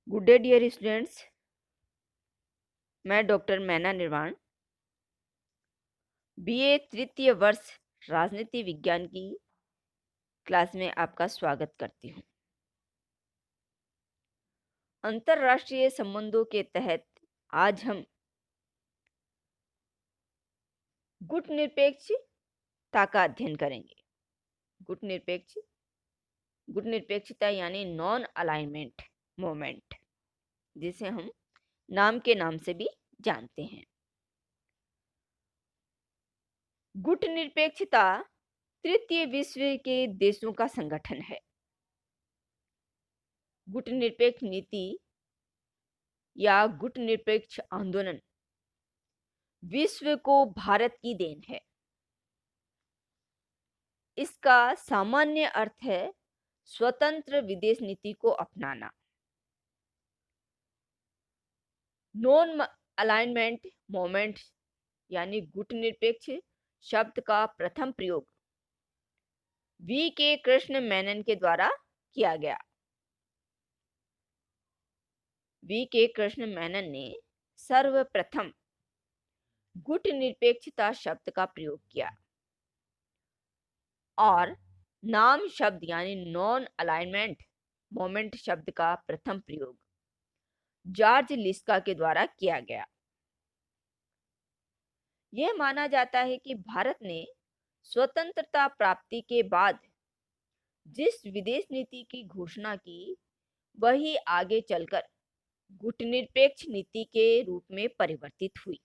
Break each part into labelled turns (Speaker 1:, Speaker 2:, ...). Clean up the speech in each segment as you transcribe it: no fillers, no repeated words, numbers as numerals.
Speaker 1: Good day dear students. मैं doctor Maina Nirvan BA तृतीय वर्ष राजनीति विज्ञान की क्लास में आपका स्वागत करती हूँ। अंतर्राष्ट्रीय संबंधों के तहत आज हम गुटनिरपेक्षता का अध्ययन करेंगे। गुटनिरपेक्षता यानी नॉन अलाइनमेंट मोमेंट, जिसे हम नाम के नाम से भी जानते हैं। गुटनिरपेक्षता तृतीय विश्व के देशों का संगठन है। गुटनिरपेक्ष नीति या गुटनिरपेक्ष आंदोलन विश्व को भारत की देन है। इसका सामान्य अर्थ है स्वतंत्र विदेश नीति को अपनाना। नॉन अलाइनमेंट मोमेंट यानी गुटनिरपेक्ष शब्द का प्रथम प्रयोग V.K. कृष्ण मेनन के द्वारा किया गया। V.K. कृष्ण मेनन ने सर्वप्रथम गुटनिरपेक्षता शब्द का प्रयोग किया और नाम शब्द यानी नॉन अलाइनमेंट मोमेंट शब्द का प्रथम प्रयोग जॉर्ज लिस्का के द्वारा किया गया। यह माना जाता है कि भारत ने स्वतंत्रता प्राप्ति के बाद जिस विदेश नीति की घोषणा की वही आगे चलकर गुटनिरपेक्ष नीति के रूप में परिवर्तित हुई।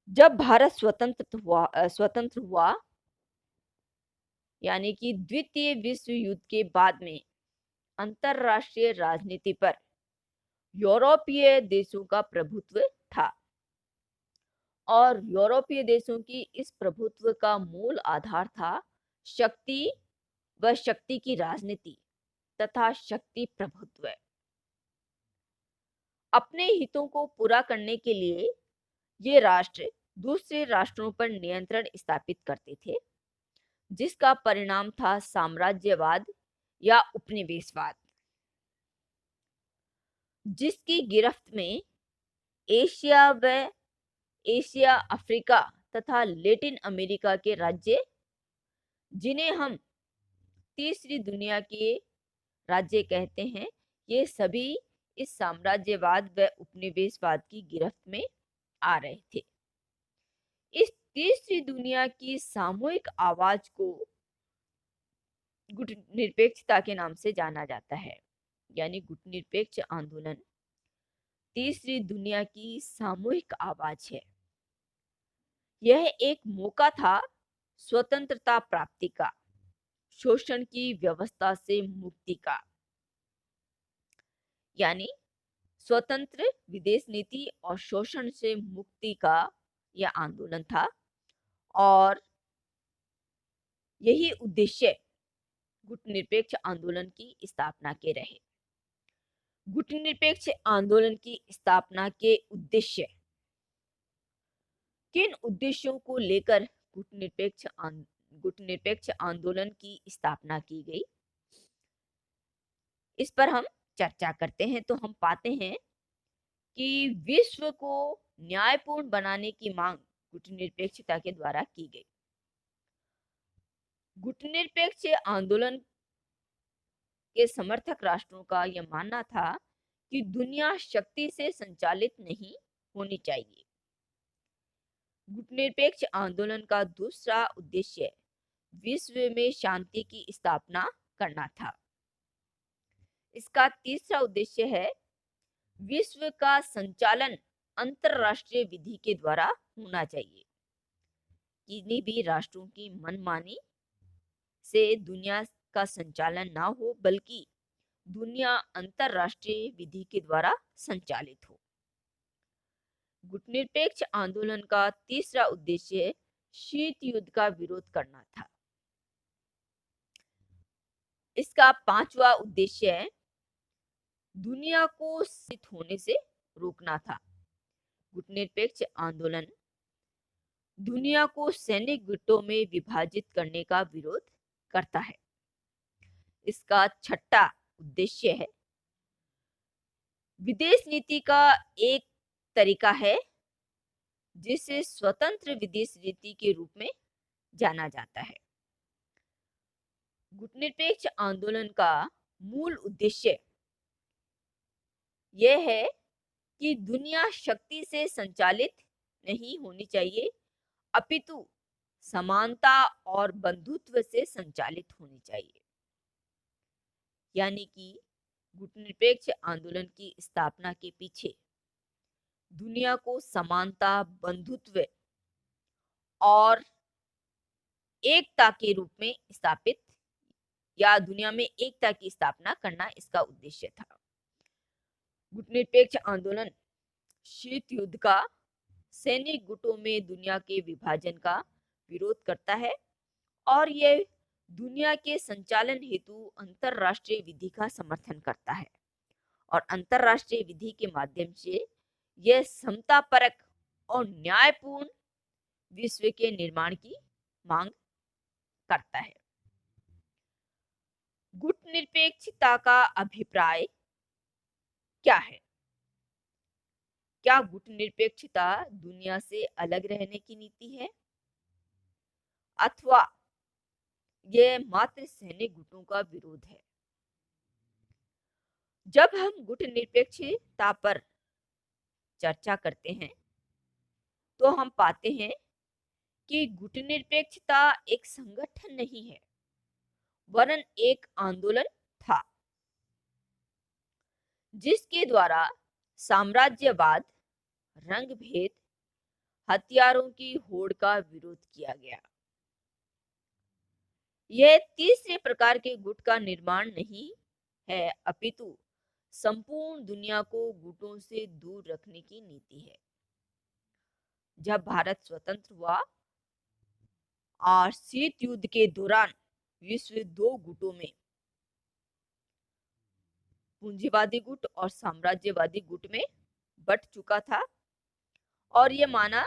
Speaker 1: जब भारत स्वतंत्र हुआ यानी कि द्वितीय विश्व युद्ध के बाद में अंतर्राष्ट्रीय राजनीति पर यूरोपीय देशों का प्रभुत्व था और यूरोपीय देशों की इस प्रभुत्व का मूल आधार था शक्ति व शक्ति की राजनीति तथा शक्ति प्रभुत्व। अपने हितों को पूरा करने के लिए ये राष्ट्र दूसरे राष्ट्रों पर नियंत्रण स्थापित करते थे, जिसका परिणाम था साम्राज्यवाद या उपनिवेशवाद, जिसकी गिरफ्त में एशिया, अफ्रीका तथा लैटिन अमेरिका के राज्य, जिन्हें हम तीसरी दुनिया के राज्य कहते हैं, ये सभी इस साम्राज्यवाद व उपनिवेशवाद की गिरफ्त में आ रहे थे। इस तीसरी दुनिया की सामूहिक आवाज को गुटनिरपेक्षता के नाम से जाना जाता है। यानी गुटनिरपेक्ष आंदोलन तीसरी दुनिया की सामूहिक आवाज है। यह एक मौका था स्वतंत्रता प्राप्ति का, शोषण की व्यवस्था से मुक्ति का। यानी स्वतंत्र विदेश नीति और शोषण से मुक्ति का यह आंदोलन था और यही उद्देश्य गुटनिरपेक्ष आंदोलन की स्थापना के रहे। गुटनिरपेक्ष आंदोलन की स्थापना के उद्देश्य, किन उद्देश्यों को लेकर गुटनिरपेक्ष आंदोलन की स्थापना की गई, इस पर हम चर्चा करते हैं। तो हम पाते हैं कि विश्व को न्यायपूर्ण बनाने की मांग गुटनिरपेक्षता के द्वारा की गई। गुटनिरपेक्ष आंदोलन के समर्थक राष्ट्रों का यह मानना था कि दुनिया शक्ति से संचालित नहीं होनी चाहिए। गुटनिरपेक्ष आंदोलन का दूसरा उद्देश्य विश्व में शांति की स्थापना करना था। इसका तीसरा उद्देश्य है विश्व का संचालन अंतरराष्ट्रीय विधि के द्वारा होना चाहिए। किन्हीं भी राष्ट्रों की मनमानी से दुनिया का संचालन ना हो, बल्कि दुनिया अंतरराष्ट्रीय विधि के द्वारा संचालित हो। गुटनिरपेक्ष आंदोलन का तीसरा उद्देश्य शीत युद्ध का विरोध करना था। इसका पांचवा उद्देश्य दुनिया को शीत होने से रोकना था। गुटनिरपेक्ष आंदोलन दुनिया को सैनिक गुटों में विभाजित करने का विरोध करता है। इसका छठा उद्देश्य है। विदेश नीति का एक तरीका है जिसे स्वतंत्र विदेश नीति के रूप में जाना जाता है। गुटनिरपेक्ष आंदोलन का मूल उद्देश्य यह है कि दुनिया शक्ति से संचालित नहीं होनी चाहिए, अपितु समानता और बंधुत्व से संचालित होनी चाहिए। यानी कि गुटनिरपेक्ष आंदोलन की स्थापना के पीछे दुनिया को समानता, बंधुत्व और एकता के रूप में स्थापित या दुनिया में एकता की स्थापना करना इसका उद्देश्य था। गुटनिरपेक्ष आंदोलन शीत युद्ध का सैनिक गुटों में दुनिया के विभाजन का विरोध करता है और यह दुनिया के संचालन हेतु अंतरराष्ट्रीय विधि का समर्थन करता है और अंतरराष्ट्रीय विधि के माध्यम से यह समतापरक और न्यायपूर्ण विश्व के निर्माण की मांग करता है। गुटनिरपेक्षता का अभिप्राय क्या है? क्या गुटनिरपेक्षता दुनिया से अलग रहने की नीति है अथवा यह मात्र सैनिक गुटों का विरोध है? जब हम गुटनिरपेक्षता पर चर्चा करते हैं तो हम पाते हैं कि गुटनिरपेक्षता एक संगठन नहीं है वरन एक आंदोलन था जिसके द्वारा साम्राज्यवाद, रंगभेद, हथियारों की होड़ का विरोध किया गया। यह तीसरे प्रकार के गुट का निर्माण नहीं है अपितु संपूर्ण दुनिया को गुटों से दूर रखने की नीति है। जब भारत स्वतंत्र हुआ और शीत युद्ध के दौरान विश्व दो गुटों में, पूंजीवादी गुट और साम्राज्यवादी गुट में बट चुका था और यह माना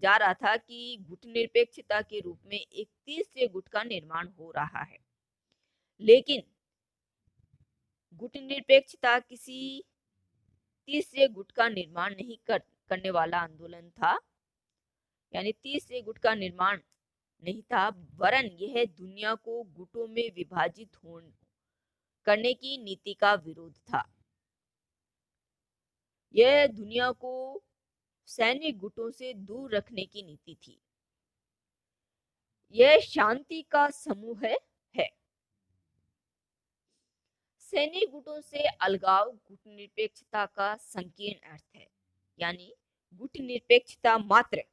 Speaker 1: जा रहा था कि गुटनिरपेक्षता के रूप में एक तीसरे गुट का निर्माण हो रहा है। लेकिन गुटनिरपेक्षता किसी तीसरे गुट का निर्माण नहीं करने वाला आंदोलन था, यानी तीसरे गुट का निर्माण नहीं था, वरन यह दुनिया को गुटों में विभाजित करने की नीति का विरोध था। यह दुनिया को सैनिक गुटों से दूर रखने की नीति थी। यह शांति का समूह है। सैनिक गुटों से अलगाव गुटनिरपेक्षता का संकीर्ण अर्थ है, यानी गुटनिरपेक्षता मात्र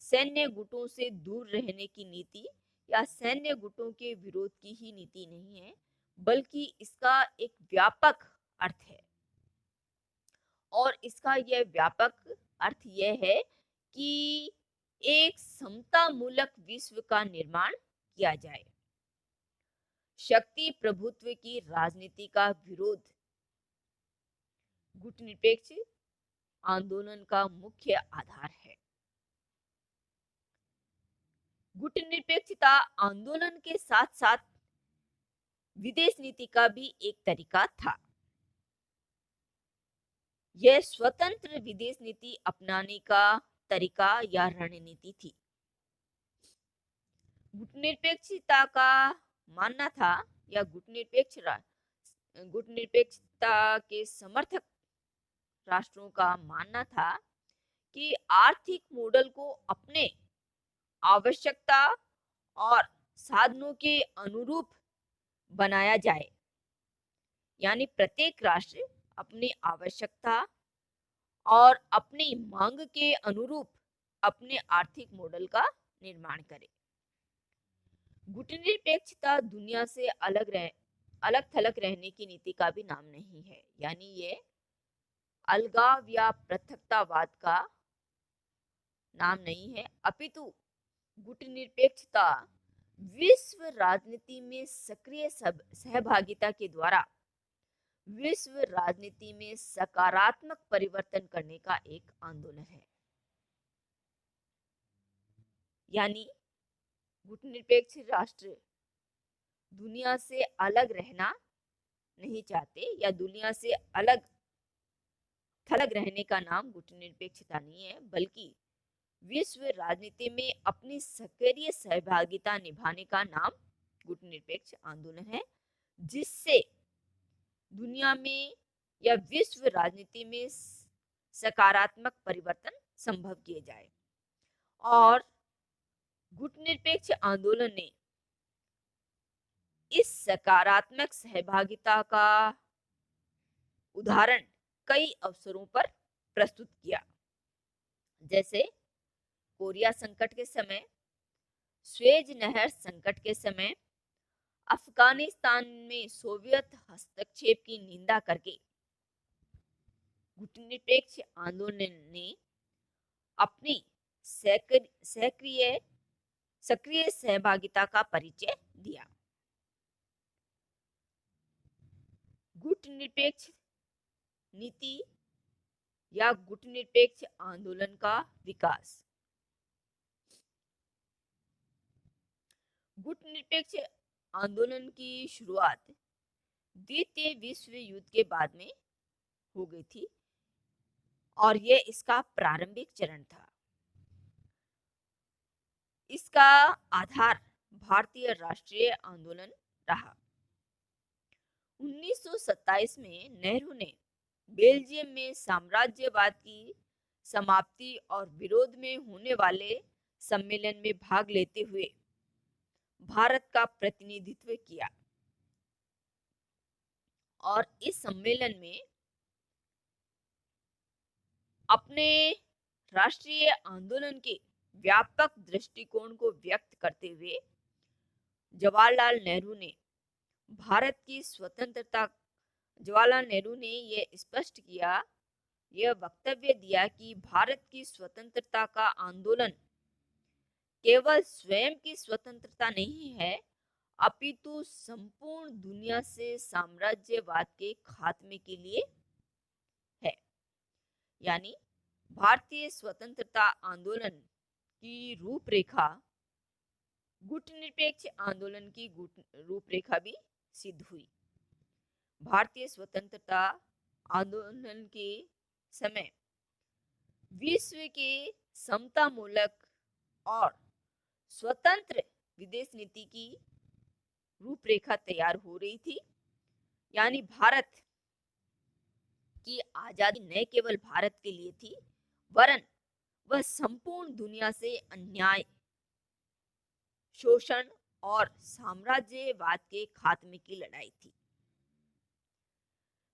Speaker 1: सैन्य गुटों से दूर रहने की नीति या सैन्य गुटों के विरोध की ही नीति नहीं है, बल्कि इसका एक व्यापक अर्थ है। और इसका यह व्यापक अर्थ यह है कि एक समतामूलक विश्व का निर्माण किया जाए। शक्ति प्रभुत्व की राजनीति का विरोध गुटनिरपेक्ष आंदोलन का मुख्य आधार है। गुटनिरपेक्षता आंदोलन के साथ साथ विदेश नीति का भी एक तरीका था। यह स्वतंत्र विदेश नीति अपनाने का तरीका या रणनीति थी। गुटनिरपेक्षता का मानना था या गुटनिरपेक्षता के समर्थक राष्ट्रों का मानना था कि आर्थिक मॉडल को अपने आवश्यकता और साधनों के अनुरूप बनाया जाए, यानी प्रत्येक राष्ट्र अपनी आवश्यकता और अपनी मांग के अनुरूप अपने आर्थिक मॉडल का निर्माण करे। गुटनिरपेक्षता दुनिया से अलग थलग रहने की नीति का भी नाम नहीं है, यानी ये अलगाव या पृथकतावाद का नाम नहीं है, अपितु गुटनिरपेक्षता विश्व राजनीति में सक्रिय सहभागिता के द्वारा विश्व राजनीति में सकारात्मक परिवर्तन करने का एक आंदोलन है। यानी गुटनिरपेक्ष राष्ट्र दुनिया से अलग रहना नहीं चाहते या दुनिया से अलग थलग रहने का नाम गुटनिरपेक्षता नहीं है, बल्कि विश्व राजनीति में अपनी सक्रिय सहभागिता निभाने का नाम गुटनिरपेक्ष आंदोलन है, जिससे दुनिया में या विश्व राजनीति में सकारात्मक परिवर्तन संभव किए जाए। और गुटनिरपेक्ष आंदोलन ने इस सकारात्मक सहभागिता का उदाहरण कई अवसरों पर प्रस्तुत किया, जैसे कोरिया संकट के समय, स्वेज नहर संकट के समय, अफगानिस्तान में सोवियत हस्तक्षेप की निंदा करके गुटनिरपेक्ष आंदोलन ने अपनी सक्रिय सहभागिता का परिचय दिया। गुटनिरपेक्ष नीति या गुटनिरपेक्ष आंदोलन का विकास। गुटनिरपेक्ष आंदोलन की शुरुआत द्वितीय विश्व युद्ध के बाद में हो गई थी और यह इसका प्रारंभिक चरण था। इसका आधार भारतीय राष्ट्रीय आंदोलन रहा। 1927 में नेहरू ने बेल्जियम में साम्राज्यवाद की समाप्ति और विरोध में होने वाले सम्मेलन में भाग लेते हुए भारत का प्रतिनिधित्व किया और इस सम्मेलन में अपने राष्ट्रीय आंदोलन के व्यापक दृष्टिकोण को व्यक्त करते हुए जवाहरलाल नेहरू ने यह स्पष्ट किया, यह वक्तव्य दिया कि भारत की स्वतंत्रता का आंदोलन केवल स्वयं की स्वतंत्रता नहीं है, अपितु संपूर्ण दुनिया से साम्राज्यवाद के खात्मे के लिए है। यानी भारतीय स्वतंत्रता आंदोलन की रूपरेखा गुटनिरपेक्ष आंदोलन की रूपरेखा भी सिद्ध हुई। भारतीय स्वतंत्रता आंदोलन के समय विश्व के समतामूलक और स्वतंत्र विदेश नीति की रूपरेखा तैयार हो रही थी। यानी भारत की आजादी न केवल भारत के लिए थी, वरन वह संपूर्ण दुनिया से अन्याय, शोषण और साम्राज्यवाद के खात्मे की लड़ाई थी।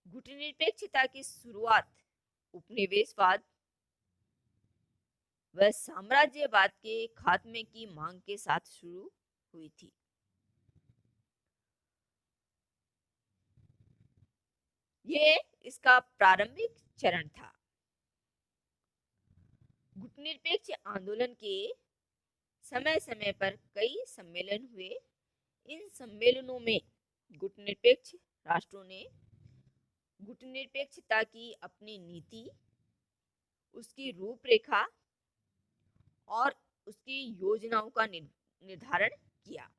Speaker 1: गुटनिरपेक्षता की शुरुआत उपनिवेशवाद व साम्राज्यवाद के खात्मे की मांग के साथ शुरू हुई थी। ये इसका प्रारंभिक चरण था। गुटनिरपेक्ष आंदोलन के समय समय पर कई सम्मेलन हुए। इन सम्मेलनों में गुटनिरपेक्ष राष्ट्रों ने गुटनिरपेक्षता की अपनी नीति, उसकी रूपरेखा और उसकी योजनाओं का निर्धारण किया।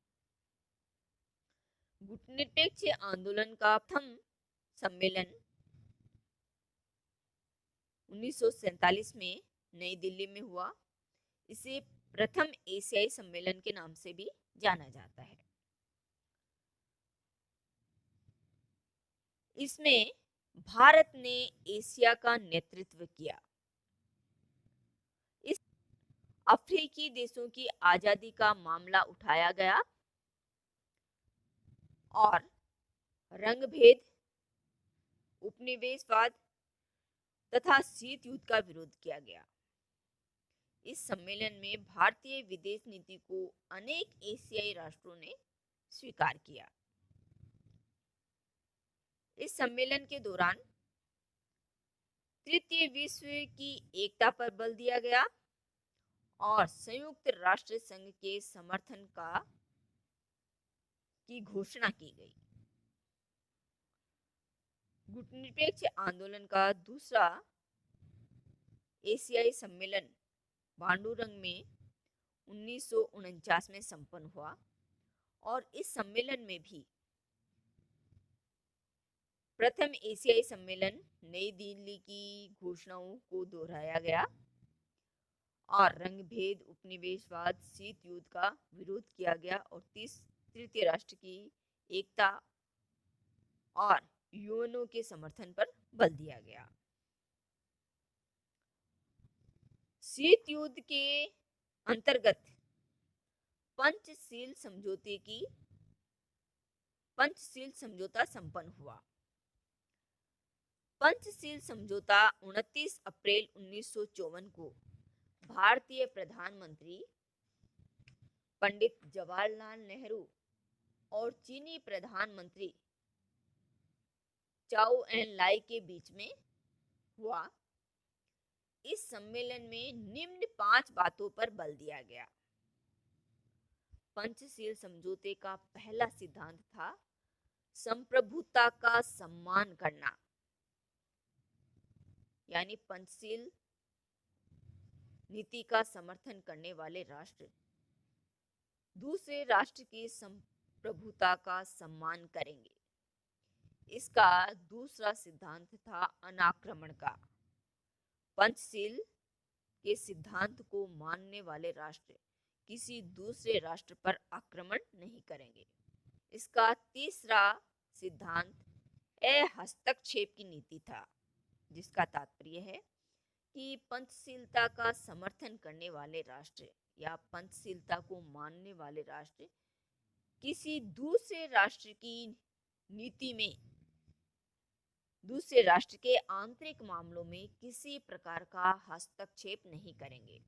Speaker 1: गुटनिरपेक्ष आंदोलन का प्रथम सम्मेलन 1947 में नई दिल्ली में हुआ। इसे प्रथम एशियाई सम्मेलन के नाम से भी जाना जाता है। इसमें भारत ने एशिया का नेतृत्व किया। इस अफ्रीकी देशों की आजादी का मामला उठाया गया और रंगभेद, उपनिवेशवाद तथा शीत युद्ध का विरोध किया गया। इस सम्मेलन में भारतीय विदेश नीति को अनेक एशियाई राष्ट्रों ने स्वीकार किया। इस सम्मेलन के दौरान तृतीय विश्व की एकता पर बल दिया गया और संयुक्त राष्ट्र संघ के समर्थन की घोषणा की गई। गुटनिरपेक्ष आंदोलन का दूसरा एशियाई सम्मेलन बांडुरंग में 1949 में संपन्न हुआ और इस सम्मेलन में भी प्रथम एशियाई सम्मेलन नई दिल्ली की घोषणाओं को दोहराया गया और रंगभेद, उपनिवेशवाद, शीत युद्ध का विरोध किया गया और तृतीय राष्ट्र की एकता और यूएनओ के समर्थन पर बल दिया गया। शीत युद्ध के अंतर्गत पंचशील समझौता संपन्न हुआ। पंचशील समझौता 29 अप्रैल 1954 को भारतीय प्रधानमंत्री पंडित जवाहरलाल नेहरू और चीनी प्रधानमंत्री चाओ एन लाई के बीच में हुआ। इस सम्मेलन में निम्न 5 बातों पर बल दिया गया। पंचशील समझौते का पहला सिद्धांत था संप्रभुता का सम्मान करना, यानी पंचशील नीति का समर्थन करने वाले राष्ट्र दूसरे राष्ट्र की संप्रभुता का सम्मान करेंगे। इसका दूसरा सिद्धांत था अनाक्रमण का। पंचशील के सिद्धांत को मानने वाले राष्ट्र किसी दूसरे राष्ट्र पर आक्रमण नहीं करेंगे। इसका तीसरा सिद्धांत हस्तक्षेप की नीति था, जिसका तात्पर्य है कि पंचशीलता का समर्थन करने वाले राष्ट्र या पंचशीलता को मानने वाले राष्ट्र किसी दूसरे राष्ट्र की नीति में, दूसरे राष्ट्र के आंतरिक मामलों में किसी प्रकार का हस्तक्षेप नहीं करेंगे।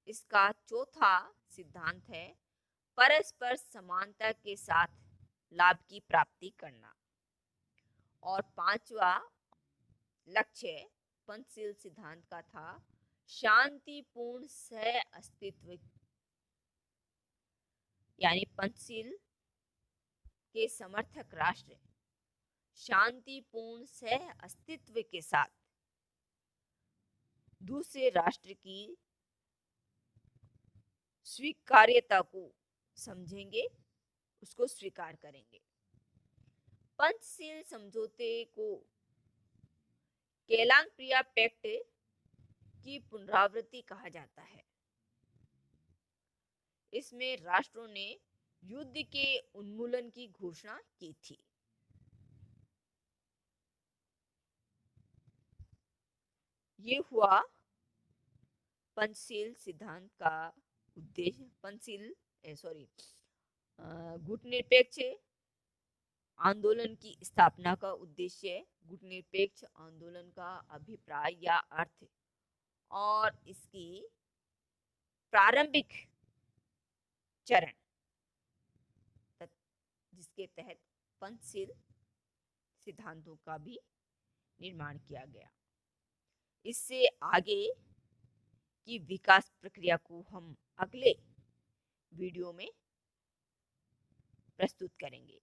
Speaker 1: इसका चौथा सिद्धांत है परस्पर समानता के साथ लाभ की प्राप्ति करना। और पांचवा लक्ष्य पंचशील सिद्धांत का था शांतिपूर्ण सह अस्तित्व, यानी पंचशील के समर्थक राष्ट्र शांतिपूर्ण सह अस्तित्व के साथ दूसरे राष्ट्र की स्वीकार्यता को समझेंगे, उसको स्वीकार करेंगे। पंचशील समझौते को केलांग-प्रिया पैक्ट की पुनरावृत्ति कहा जाता है। इसमें राष्ट्रों ने युद्ध के उन्मूलन की घोषणा की थी। ये हुआ पंचशील सिद्धांत का उद्देश्य। गुटनिरपेक्ष आंदोलन की स्थापना का उद्देश्य, गुटनिरपेक्ष आंदोलन का अभिप्राय या अर्थ और इसकी प्रारंभिक चरण, जिसके तहत पंचशील सिद्धांतों का भी निर्माण किया गया। इससे आगे की विकास प्रक्रिया को हम अगले वीडियो में प्रस्तुत करेंगे।